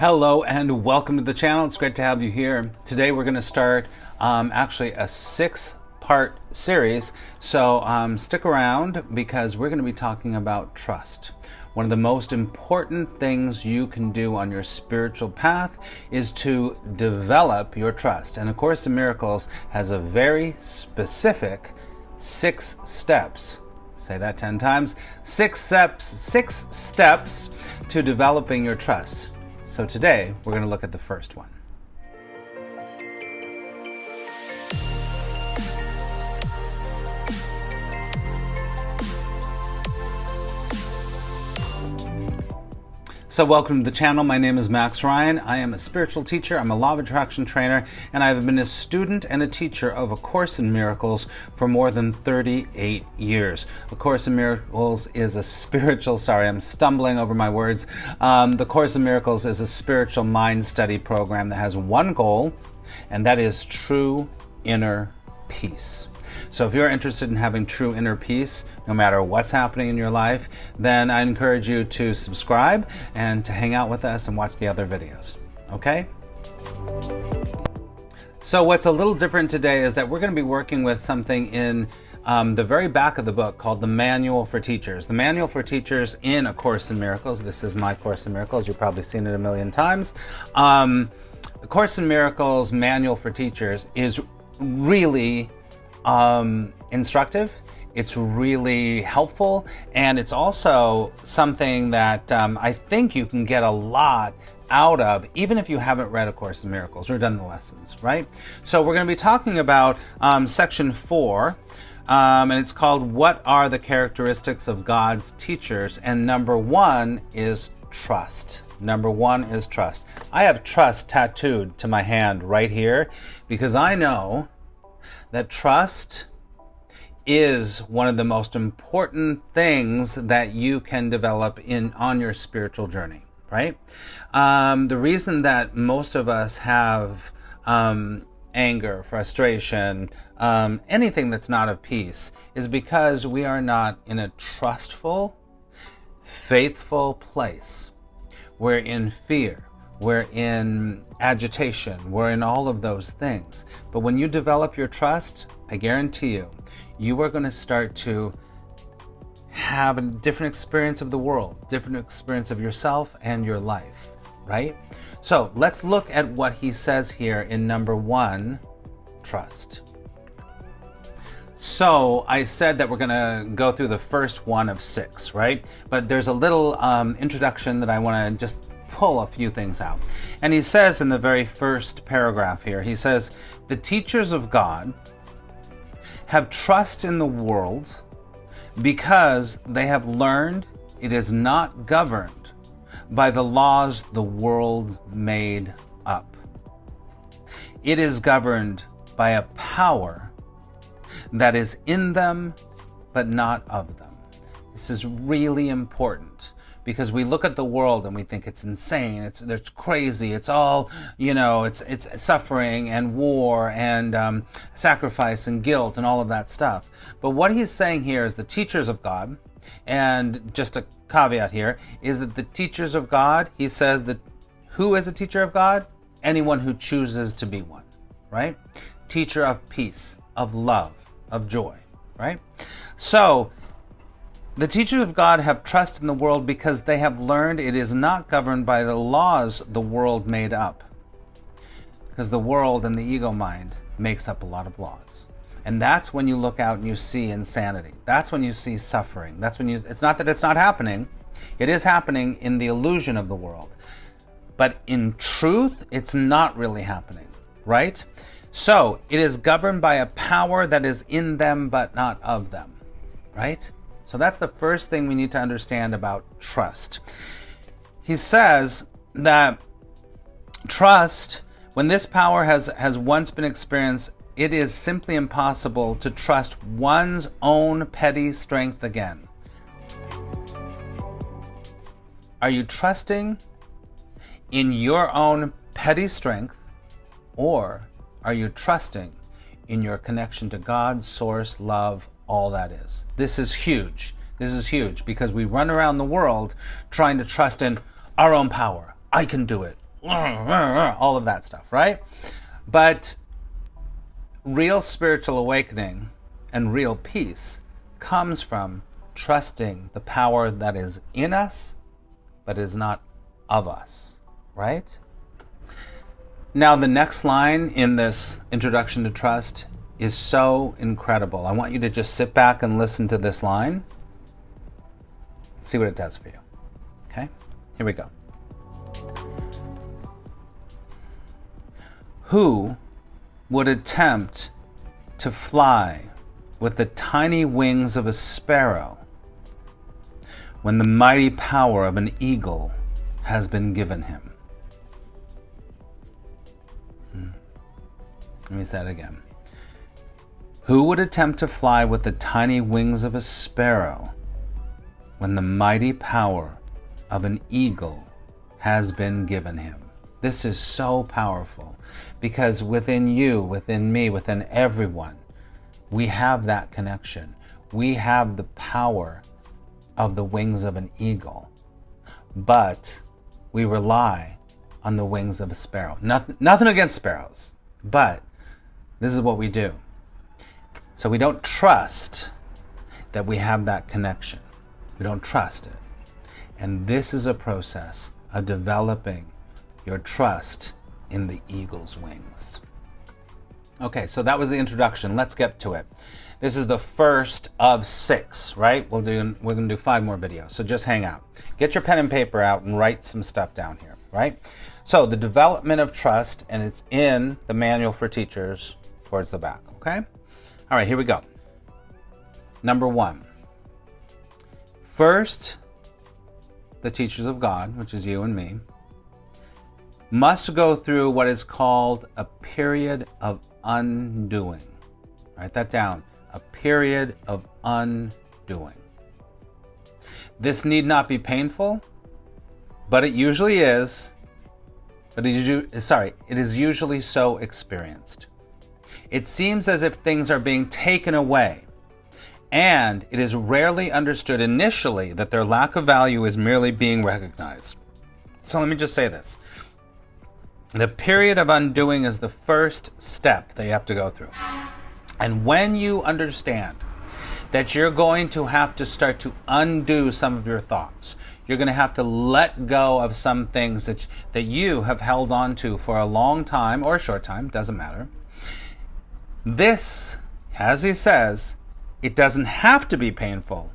Hello and welcome to the channel. It's great to have you here. Today we're going to start actually a 6-part series. So stick around because we're going to be talking about trust. One of the most important things you can do on your spiritual path is to develop your trust. And A Course in Miracles has a very specific 6 steps. Say that 10 times. 6 steps to developing your trust. So today, we're going to look at the first one. So welcome to the channel. My name is Max Ryan. I am a spiritual teacher. I'm a law of attraction trainer, and I've been a student and a teacher of A Course in Miracles for more than 38 years. A Course in Miracles is a spiritual, I'm stumbling over my words. The Course in Miracles is a spiritual mind study program that has one goal, and that is true inner peace. So if you're interested in having true inner peace, no matter what's happening in your life, then I encourage you to subscribe and to hang out with us and watch the other videos, okay? So what's a little different today is that we're going to be working with something in the very back of the book called the Manual for Teachers. The Manual for Teachers in A Course in Miracles. This is my Course in Miracles. You've probably seen it a million times. The Course in Miracles Manual for Teachers is really instructive. It's really helpful, and it's also something that I think you can get a lot out of, even if you haven't read A Course in Miracles or done the lessons, right? So we're going to be talking about section 4, and it's called What Are the Characteristics of God's Teachers? And number 1 is trust. Number 1 is trust. I have trust tattooed to my hand right here because I know that trust is one of the most important things that you can develop on your spiritual journey, right? The reason that most of us have anger, frustration, anything that's not of peace is because we are not in a trustful, faithful place. We're in fear. We're in agitation. We're in all of those things. But when you develop your trust, I guarantee you, you are going to start to have a different experience of the world, different experience of yourself and your life, right? So let's look at what he says here in number 1, trust. So I said that we're going to go through the first one of 6, right? But there's a little introduction that I want to just pull a few things out. And he says in the very first paragraph here, he says, the teachers of God have trust in the world because they have learned it is not governed by the laws the world made up. It is governed by a power that is in them but not of them. This is really important, because we look at the world and we think it's insane, it's crazy, it's all, it's suffering and war and sacrifice and guilt and all of that stuff. But what he's saying here is the teachers of God, and just a caveat here, is that the teachers of God, he says that who is a teacher of God? Anyone who chooses to be one, right? Teacher of peace, of love, of joy, right? So, the teachers of God have trust in the world because they have learned it is not governed by the laws the world made up. Because the world and the ego mind makes up a lot of laws. And that's when you look out and you see insanity. That's when you see suffering. That's when it's not that it's not happening. It is happening in the illusion of the world. But in truth, it's not really happening, right? So it is governed by a power that is in them but not of them, right? So that's the first thing we need to understand about trust. He says that trust, when this power has once been experienced, it is simply impossible to trust one's own petty strength again. Are you trusting in your own petty strength, or are you trusting in your connection to God, source, love, all that is? This is huge. This is huge because we run around the world trying to trust in our own power. I can do it. all of that stuff, right? But real spiritual awakening and real peace comes from trusting the power that is in us, but is not of us, right? Now, the next line in this introduction to trust is so incredible. I want you to just sit back and listen to this line. See what it does for you. Okay? Here we go. Who would attempt to fly with the tiny wings of a sparrow when the mighty power of an eagle has been given him? Let me say that again. Who would attempt to fly with the tiny wings of a sparrow when the mighty power of an eagle has been given him? This is so powerful because within you, within me, within everyone, we have that connection. We have the power of the wings of an eagle, but we rely on the wings of a sparrow. Nothing against sparrows, but this is what we do. So we don't trust that we have that connection. We don't trust it. And this is a process of developing your trust in the eagle's wings. Okay, so that was the introduction. Let's get to it. This is the first of 6, right? We're going to do 5 more videos, so just hang out. Get your pen and paper out and write some stuff down here, right? So the development of trust, and it's in the manual for teachers towards the back, okay? All right, here we go. Number 1. First, the teachers of God, which is you and me, must go through what is called a period of undoing. Write that down. A period of undoing. This need not be painful, but it usually is. It is usually so experienced. It seems as if things are being taken away, and it is rarely understood initially that their lack of value is merely being recognized. So let me just say this. The period of undoing is the first step that you have to go through. And when you understand that you're going to have to start to undo some of your thoughts, you're going to have to let go of some things that you have held on to for a long time or a short time, doesn't matter. This, as he says, it doesn't have to be painful,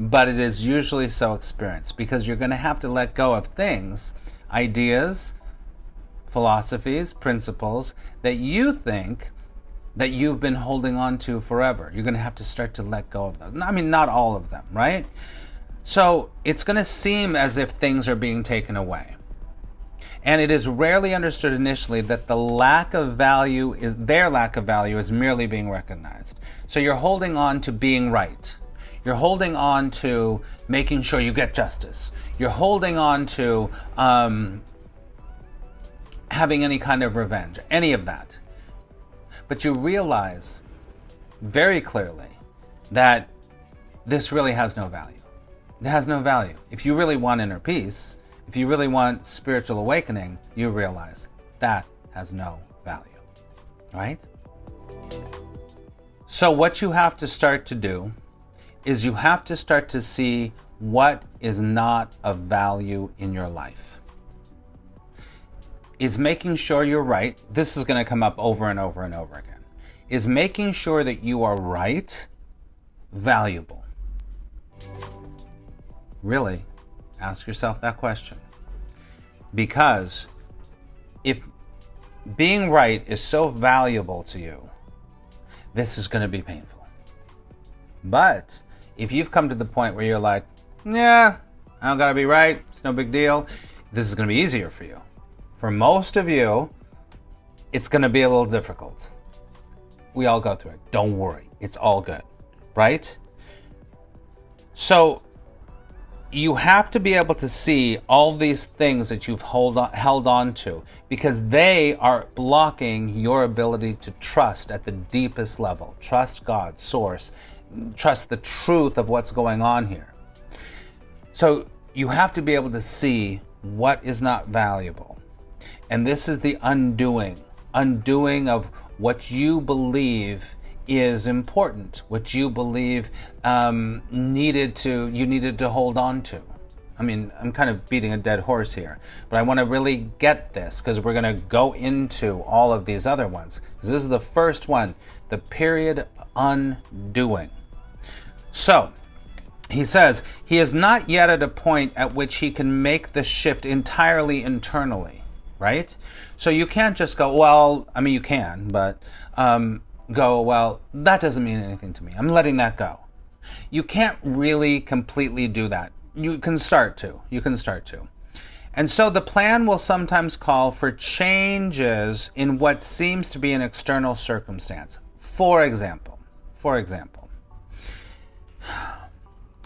but it is usually so experienced because you're going to have to let go of things, ideas, philosophies, principles that you think that you've been holding on to forever. You're going to have to start to let go of those. I mean, not all of them, right? So it's going to seem as if things are being taken away. And it is rarely understood initially that their lack of value is merely being recognized. So you're holding on to being right. You're holding on to making sure you get justice. You're holding on to having any kind of revenge, any of that. But you realize very clearly that this really has no value. It has no value. If you really want inner peace, if you really want spiritual awakening, you realize that has no value, right? So what you have to start to do is you have to start to see what is not of value in your life. Is making sure you're right. This is going to come up over and over and over again. Is making sure that you are right valuable? Really, ask yourself that question. Because if being right is so valuable to you, this is going to be painful. But if you've come to the point where you're like, yeah, I don't got to be right, it's no big deal, this is going to be easier for you. For most of you, it's going to be a little difficult. We all go through it. Don't worry. It's all good, right? So you have to be able to see all these things that you've held on to because they are blocking your ability to trust at the deepest level. Trust God, source. Trust the truth of what's going on here. So you have to be able to see what is not valuable. And this is the undoing of what you believe is important, what you believe you needed to hold on to. I mean, I'm kind of beating a dead horse here, but I want to really get this because we're going to go into all of these other ones. This is the first one, the period undoing. So, he says, he is not yet at a point at which he can make the shift entirely internally, right? So you can't just go, well, I mean, you can, but go, well, that doesn't mean anything to me. I'm letting that go. You can't really completely do that. You can start to. And so the plan will sometimes call for changes in what seems to be an external circumstance. For example,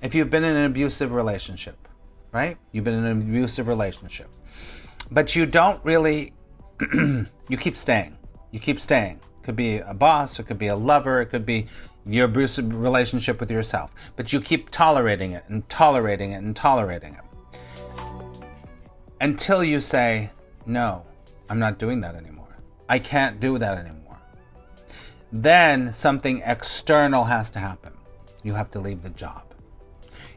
if you've been in an abusive relationship, right? You've been in an abusive relationship, but you don't really, you keep staying. Could be a boss, it could be a lover, it could be your abusive relationship with yourself, but you keep tolerating it until you say, no, I'm not doing that anymore. I can't do that anymore. Then something external has to happen. You have to leave the job.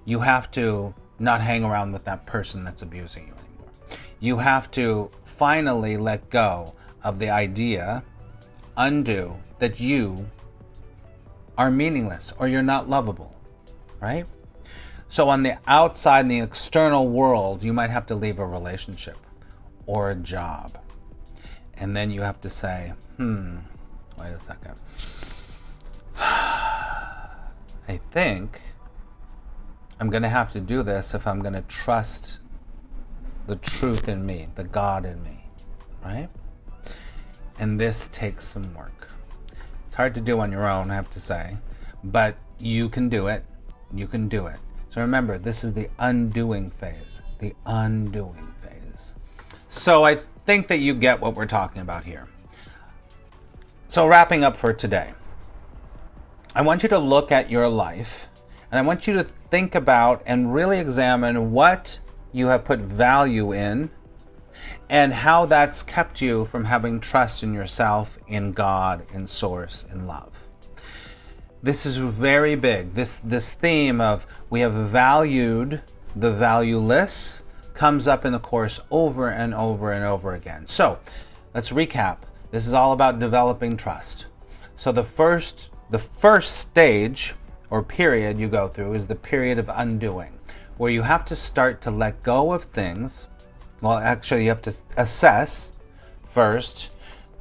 You have to not hang around with that person that's abusing you anymore. You have to finally let go of the idea, undo, that you are meaningless or you're not lovable, right? So on the outside, in the external world, you might have to leave a relationship or a job. And then you have to say, wait a second. I think I'm going to have to do this if I'm going to trust the truth in me, the God in me, right? And this takes some work. It's hard to do on your own, I have to say, but you can do it. So remember, this is the undoing phase, So I think that you get what we're talking about here. So wrapping up for today, I want you to look at your life and I want you to think about and really examine what you have put value in and how that's kept you from having trust in yourself, in God, in Source, in love. This is very big. This theme of we have valued the valueless comes up in the course over and over and over again. So let's recap. This is all about developing trust. So the first stage or period you go through is the period of undoing, where you have to start to let go of things. Well, actually, you have to assess first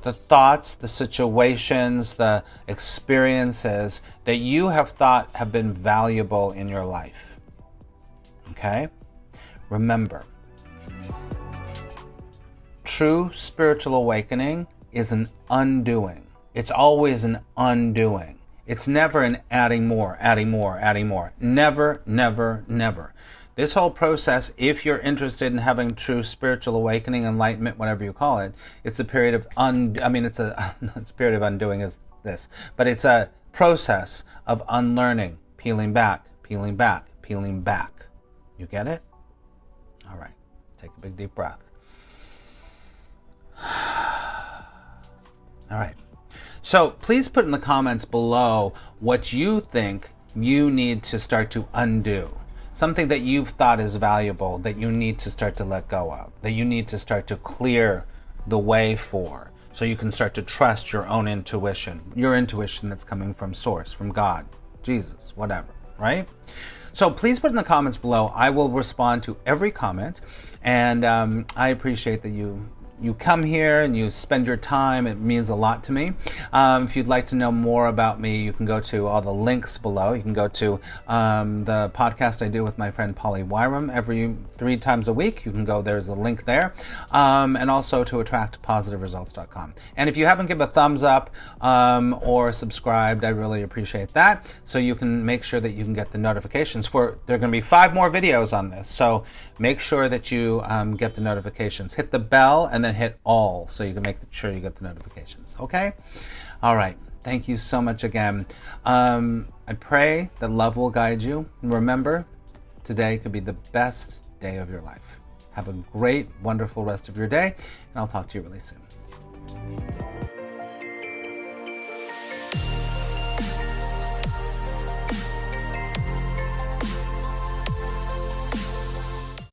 the thoughts, the situations, the experiences that you have thought have been valuable in your life. Okay? Remember, true spiritual awakening is an undoing. It's always an undoing. It's never an adding more. Never, never, never. This whole process, if you're interested in having true spiritual awakening, enlightenment, whatever you call it, it's a period of it's a period of undoing is this, but it's a process of unlearning, peeling back. You get it? All right. Take a big deep breath. All right. So please put in the comments below what you think you need to start to undo. Something that you've thought is valuable that you need to start to let go of, that you need to start to clear the way for, so you can start to trust your own intuition, your intuition that's coming from Source, from God, Jesus, whatever, right? So please put in the comments below. I will respond to every comment, and I appreciate that you come here and you spend your time. It means a lot to me. If you'd like to know more about me, you can go to all the links below. You can go to the podcast I do with my friend Polly Wyram every 3 times a week. You can go, there's a link there. And also to attractpositiveresults.com. And if you haven't given a thumbs up or subscribed, I really appreciate that. So you can make sure that you can get the notifications there are going to be 5 more videos on this. So make sure that you get the notifications. Hit the bell and then hit all so you can make sure you get the notifications. Okay? All right. Thank you so much again. I pray that love will guide you. And remember, today could be the best day of your life. Have a great, wonderful rest of your day, and I'll talk to you really soon.